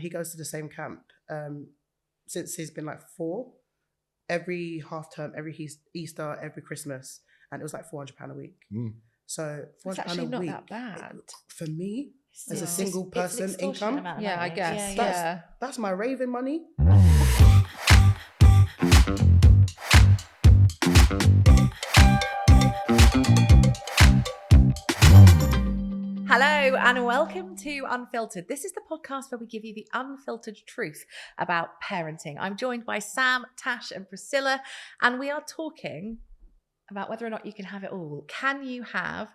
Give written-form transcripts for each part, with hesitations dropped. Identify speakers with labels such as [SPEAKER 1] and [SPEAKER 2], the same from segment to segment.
[SPEAKER 1] he goes to the same camp since he's been like 4. Every half term, every Easter, every Christmas, and it was like £400 a week. So £400
[SPEAKER 2] it's actually
[SPEAKER 1] a
[SPEAKER 2] not
[SPEAKER 1] week
[SPEAKER 2] that bad
[SPEAKER 1] for me as a
[SPEAKER 3] It's
[SPEAKER 1] single person
[SPEAKER 3] it's an
[SPEAKER 1] income.
[SPEAKER 3] amount of
[SPEAKER 2] Yeah,
[SPEAKER 3] money.
[SPEAKER 2] I guess.
[SPEAKER 3] Yeah.
[SPEAKER 1] That's my raving money.
[SPEAKER 3] Hello and welcome to Unfiltered. This is the podcast where we give you the unfiltered truth about parenting. I'm joined by Sam, Tash and Priscilla, and we are talking about whether or not you can have it all. Can you have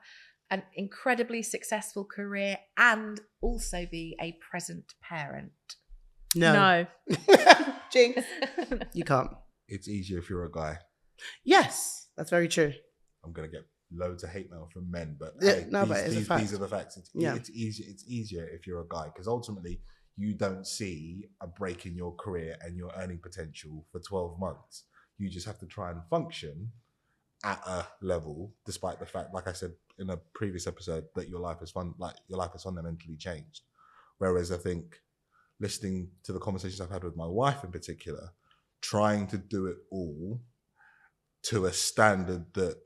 [SPEAKER 3] an incredibly successful career and also be a present parent?
[SPEAKER 1] No. Jinx. You can't.
[SPEAKER 4] It's easier if you're a guy.
[SPEAKER 1] Yes, that's very true.
[SPEAKER 4] I'm going to get loads of hate mail from men, but
[SPEAKER 1] Yeah,
[SPEAKER 4] hey,
[SPEAKER 1] no, but it's a fact.
[SPEAKER 4] these are the facts. It's easier if you're a guy, because ultimately you don't see a break in your career and your earning potential for 12 months. You just have to try and function at a level, despite the fact, like I said in a previous episode, that your life is fundamentally changed. Whereas I think listening to the conversations I've had with my wife in particular, trying to do it all to a standard that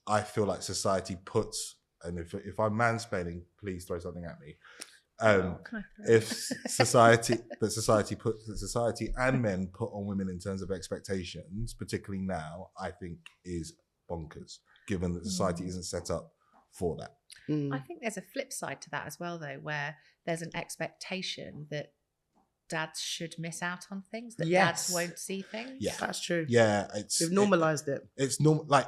[SPEAKER 4] I feel like society puts, and if I'm mansplaining, please throw something at me. If society and men put on women in terms of expectations, particularly now, I think is bonkers, given that society isn't set up for that.
[SPEAKER 3] I think there's a flip side to that as well, though, where there's an expectation that dads should miss out on things, that dads won't see things.
[SPEAKER 4] Yeah,
[SPEAKER 1] That's true.
[SPEAKER 4] Yeah,
[SPEAKER 1] We've normalized it.
[SPEAKER 4] It's normal. Like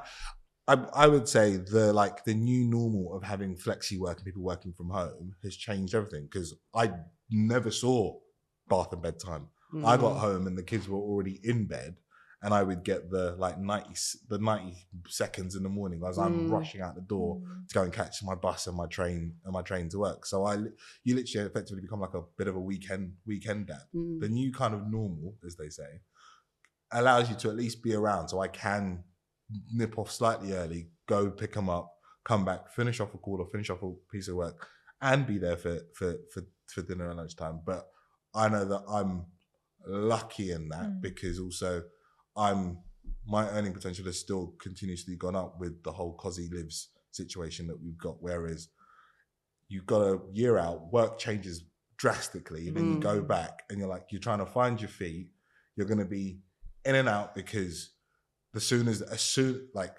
[SPEAKER 4] I would say the new normal of having flexi work and people working from home has changed everything, because I never saw bath and bedtime. I got home and the kids were already in bed, and I would get the 90 seconds in the morning as I'm rushing out the door to go and catch my bus and my train to work. So you literally effectively become like a bit of a weekend dad. The new kind of normal, as they say, allows you to at least be around, so I can nip off slightly early, go pick them up, come back, finish off a call or finish off a piece of work, and be there for dinner and lunchtime. But I know that I'm lucky in that, because also my earning potential has still continuously gone up with the whole Cosy Lives situation that we've got. Whereas you've got a year out, work changes drastically, and then you go back and you're trying to find your feet. You're going to be in and out, because as soon like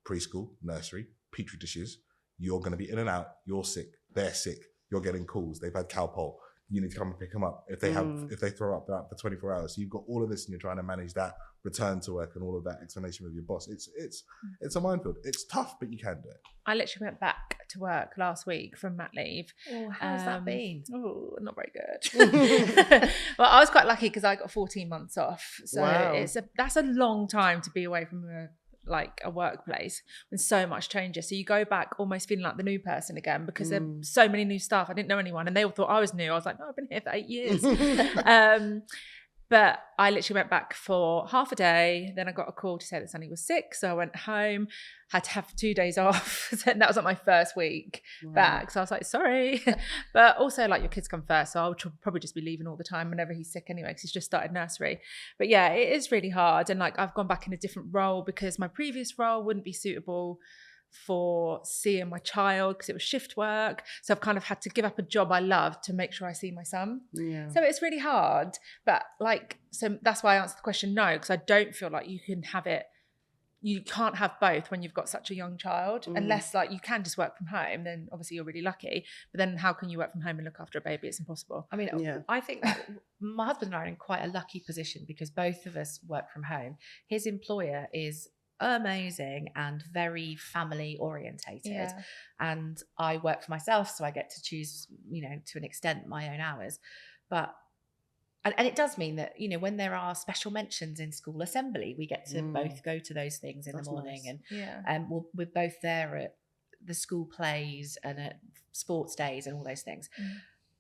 [SPEAKER 4] preschool, nursery, petri dishes, you're going to be in and out. You're sick, they're sick, you're getting calls, they've had cowpole, you need to come and pick them up. If they throw up, they're out for 24 hours. So you've got all of this, and you're trying to manage that return to work and all of that explanation with your boss. It's a minefield. It's tough, but you can do it.
[SPEAKER 2] I literally went back to work last week from mat leave.
[SPEAKER 3] Oh, how's that been?
[SPEAKER 2] Oh, not very good. Well, I was quite lucky because I got 14 months off. So
[SPEAKER 1] Wow.
[SPEAKER 2] that's a long time to be away from a workplace when so much changes. So you go back almost feeling like the new person again, because there's so many new staff. I didn't know anyone, and they all thought I was new. I was like, no, I've been here for 8 years. But I literally went back for half a day. Then I got a call to say that Sonny was sick. So I went home, had to have 2 days off. And that was like my first week back. So I was like, sorry. But also, like, your kids come first. So I'll probably just be leaving all the time whenever he's sick anyway, because he's just started nursery. But yeah, it is really hard. And like, I've gone back in a different role because my previous role wouldn't be suitable for seeing my child, because it was shift work. So I've kind of had to give up a job I love to make sure I see my son.
[SPEAKER 1] Yeah.
[SPEAKER 2] So it's really hard. But so that's why I answered the question no, because I don't feel like you can have it. You can't have both when you've got such a young child, unless you can just work from home. Then obviously you're really lucky. But then how can you work from home and look after a baby? It's impossible.
[SPEAKER 3] I mean, I think that my husband and I are in quite a lucky position, because both of us work from home. His employer is amazing and very family orientated, and I work for myself, so I get to choose, to an extent, my own hours. But and it does mean that, when there are special mentions in school assembly, we get to both go to those things in the morning.
[SPEAKER 1] Nice.
[SPEAKER 3] And we're both there at the school plays and at sports days and all those things.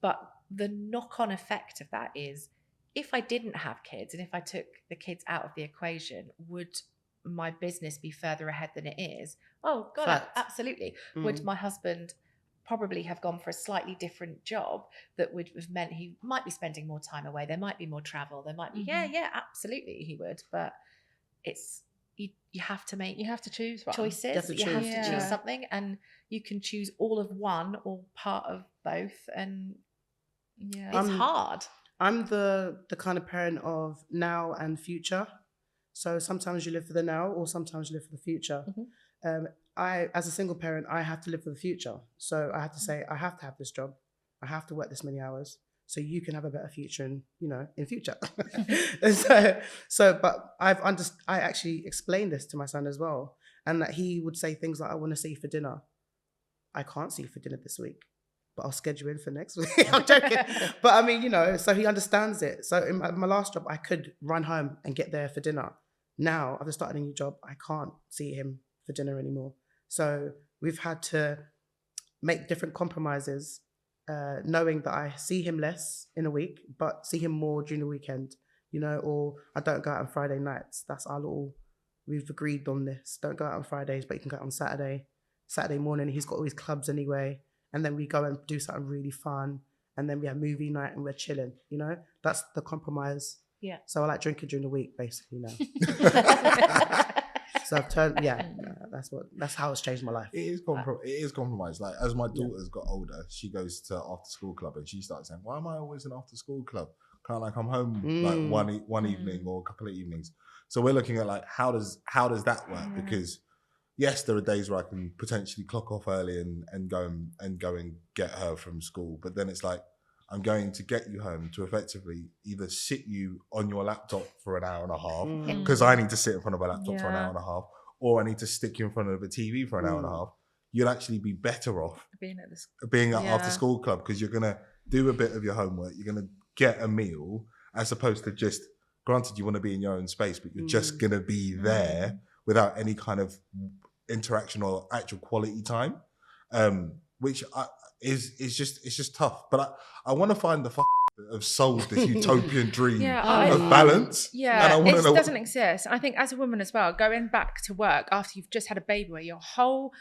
[SPEAKER 3] But the knock-on effect of that is, if I didn't have kids and if I took the kids out of the equation, would my business be further ahead than it is? Oh God,
[SPEAKER 1] Fact.
[SPEAKER 3] absolutely. Would my husband probably have gone for a slightly different job that would have meant he might be spending more time away. There might be more travel. There might be, absolutely he would. But it's, you have to make,
[SPEAKER 2] you have to choose one.
[SPEAKER 3] choices. You have to choose something, and you can choose all of one or part of both. And it's hard.
[SPEAKER 1] I'm the kind of parent of now and future. So sometimes you live for the now, or sometimes you live for the future. I, as a single parent, I have to live for the future. So I have to say, I have to have this job. I have to work this many hours so you can have a better future in future. But I actually explained this to my son as well. And that he would say things like, I want to see you for dinner. I can't see you for dinner this week, but I'll schedule in for next week. I'm joking. But I mean, so he understands it. So in my last job, I could run home and get there for dinner. Now I've just started a new job. I can't see him for dinner anymore. So we've had to make different compromises, knowing that I see him less in a week, but see him more during the weekend, or I don't go out on Friday nights. That's we've agreed on this. Don't go out on Fridays, but you can go out on Saturday morning. He's got all his clubs anyway. And then we go and do something really fun. And then we have movie night and we're chilling, That's the compromise.
[SPEAKER 3] Yeah.
[SPEAKER 1] So I like drinking during the week, basically, now. So I've turned, that's how it's changed my life.
[SPEAKER 4] It is compromise. Like, as my daughter's got older, she goes to after school club and she starts saying, why am I always in after school club? Can't I come home like one evening or a couple of evenings? So we're looking at like, how does that work? Because yes, there are days where I can potentially clock off early and go and get her from school. But then it's like, I'm going to get you home to effectively either sit you on your laptop for an hour and a half, because I need to sit in front of a laptop for an hour and a half, or I need to stick you in front of a TV for an hour and a half. You'll actually be better off being at after school club, because you're going to do a bit of your homework. You're going to get a meal, as opposed to just, granted, you want to be in your own space, but you're just going to be there without any kind of interaction or actual quality time, which is just tough. But I want to find the that have sold this utopian dream of balance.
[SPEAKER 2] Yeah, and it doesn't exist. I think as a woman as well, going back to work after you've just had a baby, where your whole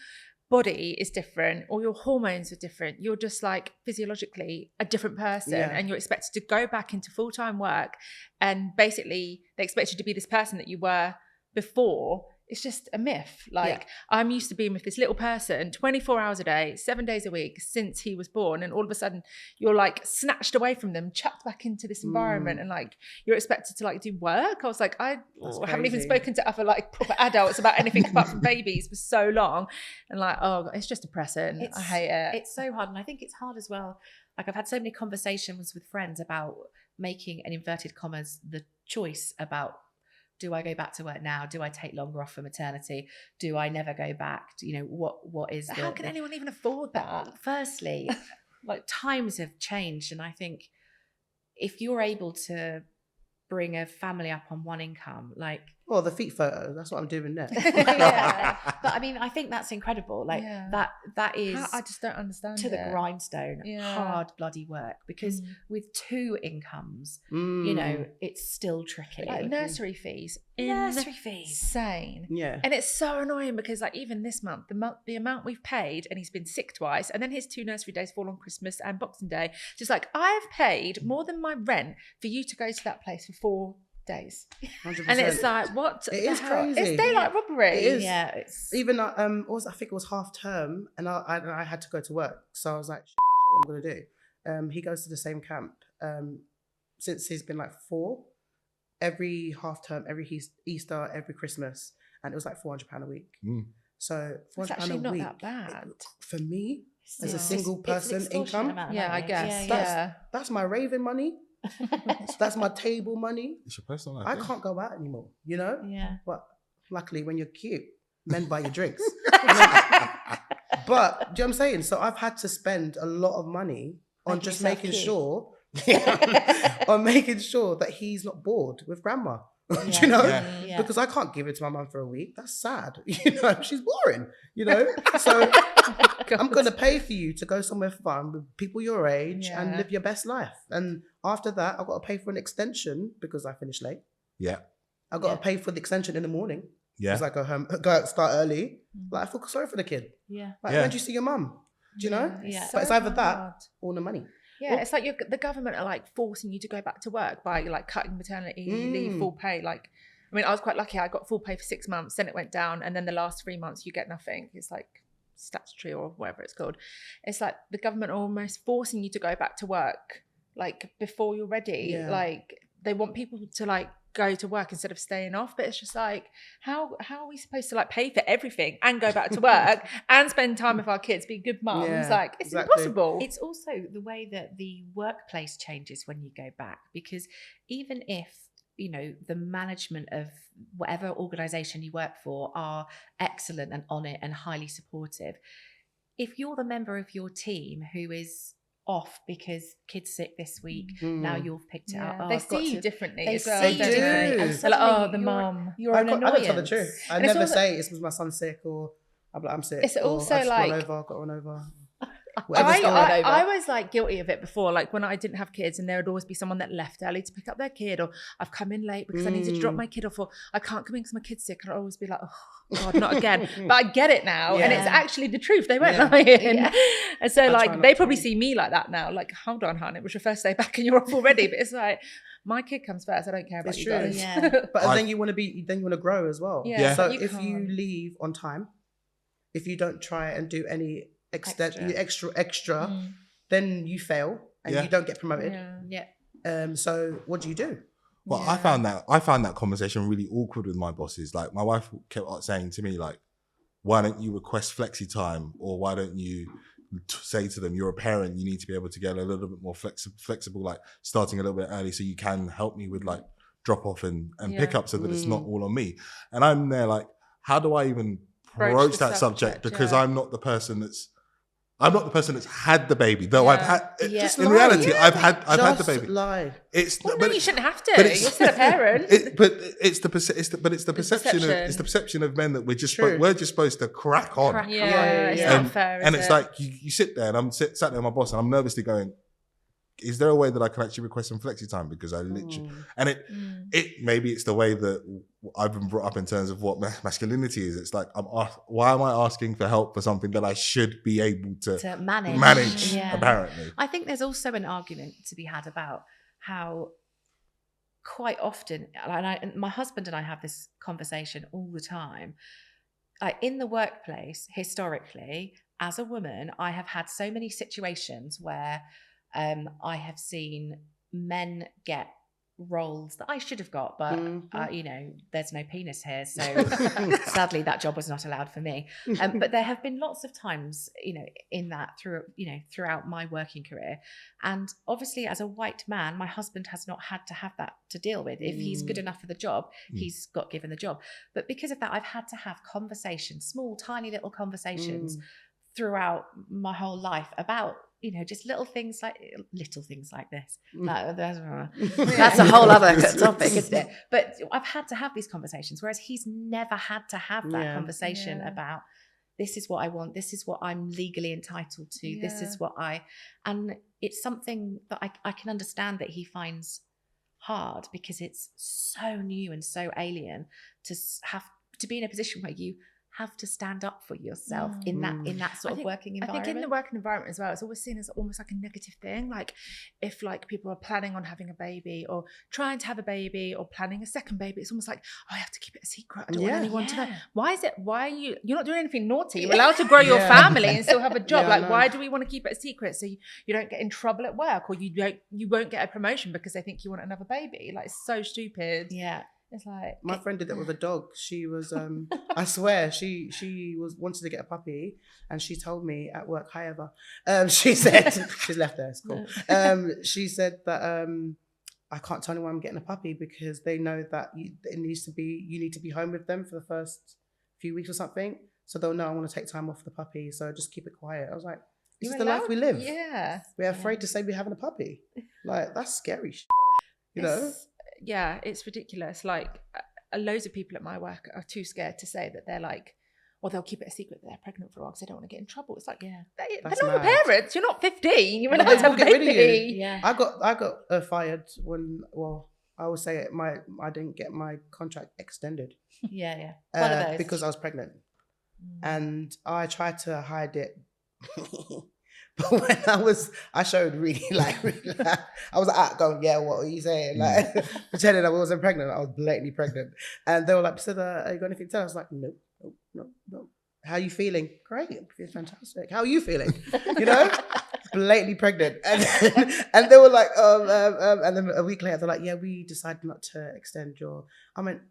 [SPEAKER 2] body is different, or your hormones are different, you're just like physiologically a different person, and you're expected to go back into full-time work, and basically they expect you to be this person that you were before. It's just a myth. Like, I'm used to being with this little person 24 hours a day, 7 days a week since he was born. And all of a sudden you're like snatched away from them, chucked back into this environment. And like, you're expected to like do work. I was like, I haven't even spoken to other like proper adults about anything apart from babies for so long. And like, it's just depressing. I hate it.
[SPEAKER 3] It's so hard. And I think it's hard as well. Like, I've had so many conversations with friends about making, in inverted commas, the choice about, do I go back to work now? Do I take longer off for maternity? Do I never go back? What is
[SPEAKER 2] how can anyone even afford that?
[SPEAKER 3] Firstly, like, times have changed, and I think if you're able to bring a family up on one income, like,
[SPEAKER 1] well, the feet photo, that's what I'm doing next.
[SPEAKER 3] But I mean, I think that's incredible. Like, that is,
[SPEAKER 2] I just don't understand
[SPEAKER 3] to the grindstone, hard bloody work, because with two incomes, it's still tricky.
[SPEAKER 2] Like nursery fees. Insane.
[SPEAKER 1] Yeah.
[SPEAKER 2] And it's so annoying because like even this month, the amount we've paid, and he's been sick twice, and then his 2 nursery days fall on Christmas and Boxing Day. Just like, I've paid more than my rent for you to go to that place for 4 days.
[SPEAKER 1] 100%.
[SPEAKER 2] And it's like, what?
[SPEAKER 1] It is crazy.
[SPEAKER 2] It's daylight robbery.
[SPEAKER 1] It is.
[SPEAKER 3] Yeah. It's
[SPEAKER 1] even I think it was half term, and I had to go to work, so I was like, what am I gonna do? He goes to the same camp since he's been like 4. Every half term, every Easter, every Christmas, and it was like £400 a week. So £400
[SPEAKER 2] actually
[SPEAKER 1] a
[SPEAKER 2] not
[SPEAKER 1] week,
[SPEAKER 2] that bad
[SPEAKER 1] for me as a single person income.
[SPEAKER 2] I guess.
[SPEAKER 1] That's my raving money. That's my table money.
[SPEAKER 4] It's your personal life.
[SPEAKER 1] I can't go out anymore,
[SPEAKER 3] Yeah.
[SPEAKER 1] But luckily, when you're cute, men buy your drinks. But do you know what I'm saying? So I've had to spend a lot of money on just making sure, on making sure that he's not bored with grandma. Do you know?
[SPEAKER 3] Yeah.
[SPEAKER 1] Because I can't give it to my mum for a week. That's sad. She's boring. So I'm going to pay for you to go somewhere fun with people your age and live your best life. And after that, I've got to pay for an extension because I finish late.
[SPEAKER 4] Yeah.
[SPEAKER 1] I've got to pay for the extension in the morning.
[SPEAKER 4] Yeah.
[SPEAKER 1] Because I go home, start early. Like, I feel sorry for the kid.
[SPEAKER 3] Yeah.
[SPEAKER 1] Like, when do you see your mum? Do you know?
[SPEAKER 3] Yeah.
[SPEAKER 1] But it's either that or the money.
[SPEAKER 2] Yeah, it's like the government are like forcing you to go back to work by like cutting maternity leave, full pay. Like, I mean, I was quite lucky. I got full pay for 6 months, then it went down, and then the last 3 months you get nothing. It's like statutory or whatever it's called. It's like the government are almost forcing you to go back to work like before you're ready.
[SPEAKER 1] Yeah.
[SPEAKER 2] Like they want people to like go to work instead of staying off, but it's just like how are we supposed to like pay for everything and go back to work and spend time with our kids, be good mums? Like it's impossible.
[SPEAKER 3] It's also the way that the workplace changes when you go back, because even if the management of whatever organization you work for are excellent and on it and highly supportive, if you're the member of your team who is off because kid's sick this week, now you've picked it up.
[SPEAKER 2] They see you differently.
[SPEAKER 3] They
[SPEAKER 2] as well,
[SPEAKER 3] see you differently.
[SPEAKER 2] And they're like, the mum.
[SPEAKER 3] You're an annoyance.
[SPEAKER 1] I don't tell the truth. I
[SPEAKER 2] And
[SPEAKER 1] never say it's because my son's sick or I'm sick.
[SPEAKER 2] It's also
[SPEAKER 1] I just
[SPEAKER 2] like
[SPEAKER 1] got run over.
[SPEAKER 2] I was like guilty of it before, like when I didn't have kids, and there would always be someone that left early to pick up their kid, or I've come in late because I needed to drop my kid off, or I can't come in because my kid's sick, and I'd always be like, oh God, not again. But I get it now, and it's actually the truth. They weren't lying. And so like they probably see me like that now, like, hold on, hon, it was your first day back and you're off already. But it's like, my kid comes first. I don't care about you guys.
[SPEAKER 1] But then you want to grow as well. So if you leave on time, if you don't try and do any extra, then you fail and you don't get promoted. So what do you do?
[SPEAKER 4] Well, I found that conversation really awkward with my bosses. Like my wife kept saying to me, like, why don't you request flexi time, or why don't you say to them, you're a parent, you need to be able to get a little bit more flexible, like starting a little bit early so you can help me with like drop off and pick up, so that it's not all on me. And I'm there like, how do I even broach that subject? Because I'm not the person that's had the baby, though. I've had. In reality, I've had the baby.
[SPEAKER 1] Lie.
[SPEAKER 2] You shouldn't have to. You're still a parent.
[SPEAKER 4] It's the perception of men that we're just supposed to crack on.
[SPEAKER 2] It's not fair.
[SPEAKER 4] And it's like you sit there, and I'm sat there with my boss, and I'm nervously going, is there a way that I can actually request some flexi time? Because I literally, and it maybe it's the way that I've been brought up in terms of what masculinity is. It's like, why am I asking for help for something that I should be able to manage apparently.
[SPEAKER 3] I think there's also an argument to be had about how quite often, and my husband and I have this conversation all the time, in the workplace, historically, as a woman, I have had so many situations where I have seen men get roles that I should have got, but there's no penis here, so sadly that job was not allowed for me. But there have been lots of times, in that throughout my working career, and obviously as a white man, my husband has not had to have that to deal with. If he's good enough for the job, he's got given the job. But because of that, I've had to have conversations, small, tiny little conversations throughout my whole life about just little things like this. That's a whole other topic, isn't it? But I've had to have these conversations, whereas he's never had to have that conversation about, this is what I want, this is what I'm legally entitled to, this is what and it's something that I can understand that he finds hard, because it's so new and so alien to have to be in a position where you have to stand up for yourself in that sort of working environment.
[SPEAKER 2] I think in the working environment as well, it's always seen as almost like a negative thing. Like if like people are planning on having a baby or trying to have a baby or planning a second baby, it's almost like, I have to keep it a secret. I don't want anyone to know. Why are you're not doing anything naughty. You're allowed to grow your family and still have a job. Why do we want to keep it a secret? So you don't get in trouble at work, or you won't get a promotion because they think you want another baby. Like, it's so stupid.
[SPEAKER 3] Yeah.
[SPEAKER 2] It's like,
[SPEAKER 1] my friend did that with a dog. She was, I swear, she wanted to get a puppy, and she told me at work, she said, she's left there, it's cool. She said that I can't tell anyone I'm getting a puppy because they know that you need to be home with them for the first few weeks or something. So they'll know I want to take time off the puppy. So just keep it quiet. I was like, this is the life we live.
[SPEAKER 2] Yeah.
[SPEAKER 1] We're afraid to say we're having a puppy. Like, that's scary shit,
[SPEAKER 2] Yeah, it's ridiculous. Like, loads of people at my work are too scared to say that they're like, or they'll keep it a secret that they're pregnant for a while because they don't want to get in trouble. It's like, they're not your parents. You're not 15. You're allowed to have a baby.
[SPEAKER 1] Yeah. I got fired when, I would say I didn't get my contract extended.
[SPEAKER 3] Yeah. One of those.
[SPEAKER 1] Because I was pregnant. And I tried to hide it But when I showed really I was going, yeah, what are you saying? Like, pretending I wasn't pregnant. I was blatantly pregnant. And they were like, so you got anything to tell? I was like, nope. How are you feeling? Great. I'm feeling fantastic. How are you feeling? You know? Blatantly pregnant. And they were like, and then a week later, they're like, yeah, we decided not to extend your... I went,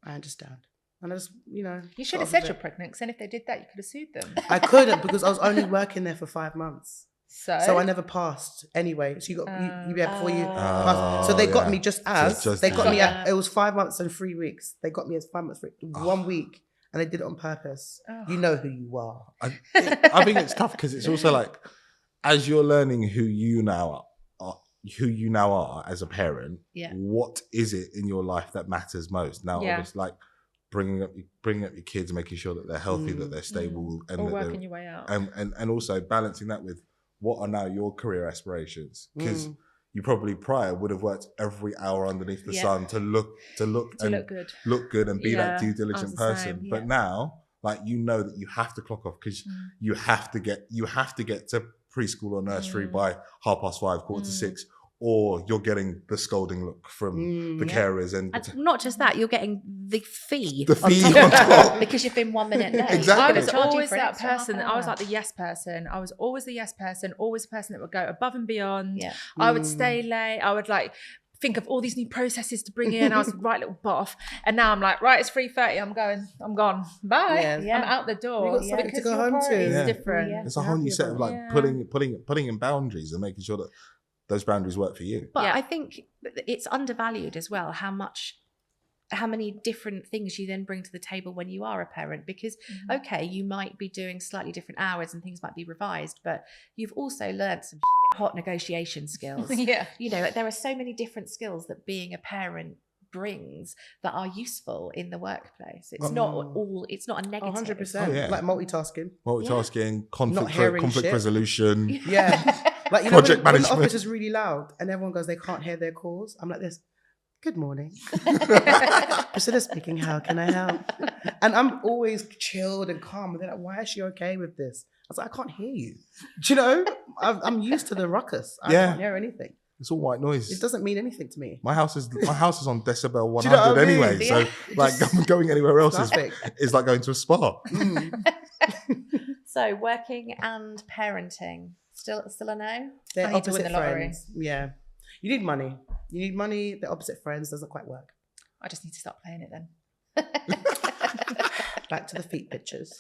[SPEAKER 1] I understand. And I just,
[SPEAKER 2] You should have said you're pregnant, because then if they did that, you could have sued them.
[SPEAKER 1] I couldn't, because I was only working there for 5 months.
[SPEAKER 2] So
[SPEAKER 1] I never passed anyway. So you before you pass. So they got me they got me at, it was 5 months and 3 weeks. They got me as 5 months, 1 week. And they did it on purpose. Oh. You know who you are.
[SPEAKER 4] I think it's tough because it's also like, as you're learning who you now are as a parent, what is it in your life that matters most? Now, obviously, like bringing up your kids, making sure that they're healthy, that they're stable, and
[SPEAKER 2] or working your way out,
[SPEAKER 4] and also balancing that with what are now your career aspirations, because you probably prior would have worked every hour underneath the sun to look good and be that due diligent person. But now, like, you know that you have to clock off because you have to get to preschool or nursery by 5:30, 5:45, or you're getting the scolding look from the carers, and
[SPEAKER 3] not just that, you're getting the fee.
[SPEAKER 4] On top.
[SPEAKER 3] Because you've been 1 minute late.
[SPEAKER 4] Exactly.
[SPEAKER 2] I was always that person. I was like the yes person. I was always the yes person, always the person that would go above and beyond. Yeah. I would stay late. I would like think of all these new processes to bring in. I was a right little boff. And now I'm like, right, it's 3:30. I'm gone. Bye. Yeah. I'm out the door.
[SPEAKER 1] You've got something to go home to.
[SPEAKER 2] It's different.
[SPEAKER 4] It's a whole new set of like putting in boundaries and making sure that those boundaries work for you.
[SPEAKER 3] But I think it's undervalued as well how many different things you then bring to the table when you are a parent, because okay, you might be doing slightly different hours and things might be revised, but you've also learned some hot negotiation skills. There are so many different skills that being a parent brings that are useful in the workplace. It's not a negative.
[SPEAKER 1] 100%. Like
[SPEAKER 4] multitasking, conflict resolution.
[SPEAKER 1] Like,
[SPEAKER 4] project
[SPEAKER 1] when
[SPEAKER 4] management.
[SPEAKER 1] the office is really loud and everyone goes, they can't hear their calls. I'm like this. Good morning. Priscilla speaking. How can I help? And I'm always chilled and calm. And they're like, why is she okay with this? I was like, I can't hear you. Do you know? I'm used to the ruckus. I can't hear anything.
[SPEAKER 4] It's all white noise.
[SPEAKER 1] It doesn't mean anything to me.
[SPEAKER 4] My house is on decibel 100 anyway. So like going anywhere else is like going to a spa.
[SPEAKER 3] So working and parenting, still a no?
[SPEAKER 1] They're opposite friends. Yeah. You need money. The opposite friends doesn't quite work.
[SPEAKER 2] I just need to stop playing it then.
[SPEAKER 1] Back to the feet pictures.